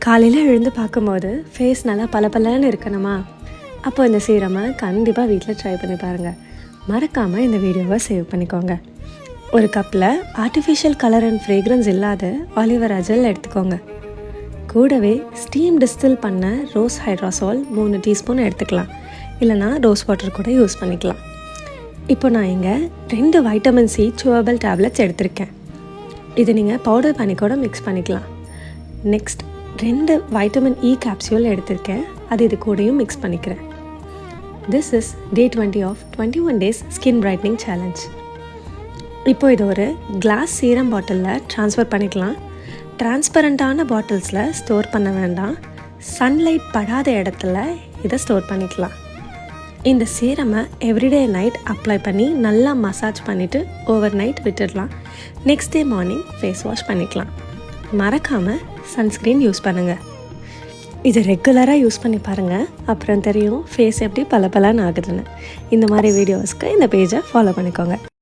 காலையில் எழுந்து பார்க்கும்போது ஃபேஸ் நல்லா பளபளன்னு இருக்கணுமா? அப்போ இந்த சீரமை கண்டிப்பாக வீட்டில் ட்ரை பண்ணி பாருங்கள். மறக்காமல் இந்த வீடியோவை சேவ் பண்ணிக்கோங்க. ஒரு கப்பில் ஆர்டிஃபிஷியல் கலர் அண்ட் ஃப்ரேக்ரன்ஸ் இல்லாத ஆலிவேரா ஜெல் எடுத்துக்கோங்க. கூடவே ஸ்டீம் டிஸ்டில் பண்ண ரோஸ் ஹைட்ராசோல் 3 டீஸ்பூன் எடுத்துக்கலாம். இல்லைனா ரோஸ் வாட்டர் கூட யூஸ் பண்ணிக்கலாம். இப்போ நான் இங்கே 2 வைட்டமின் சி சூவபிள் டேப்லெட்ஸ் எடுத்திருக்கேன். இது நீங்கள் பவுடர் பண்ணி கூட மிக்ஸ் பண்ணிக்கலாம். நெக்ஸ்ட் 2 வைட்டமின் இ கேப்சியூல் எடுத்திருக்கேன். அது இது கூடயும் மிக்ஸ் பண்ணிக்கிறேன். This is day 20 of 21 days skin brightening challenge. இப்போ இது ஒரு கிளாஸ் சீரம் பாட்டிலில் ட்ரான்ஸ்ஃபர் பண்ணிக்கலாம். டிரான்ஸ்பரண்ட்டான பாட்டில்ஸில் ஸ்டோர் பண்ண வேண்டாம். சன்லைட் படாத இடத்துல இதை ஸ்டோர் பண்ணிக்கலாம். இந்த சீரமை எவ்ரிடே நைட் அப்ளை பண்ணி நல்லா மசாஜ் பண்ணிவிட்டு ஓவர் நைட் விட்டுடலாம். Next day morning face wash பண்ணிக்கலாம். மறக்காமல் சன்ஸ்க்ரீன் யூஸ் பண்ணுங்கள். இது ரெகுலராக யூஸ் பண்ணி பாருங்கள். அப்புறம் தெரியும் ஃபேஸ் எப்படி பளபளன்னு ஆகுதுன்னு. இந்த மாதிரி வீடியோஸ்க்கு இந்த பேஜை ஃபாலோ பண்ணிக்கோங்க.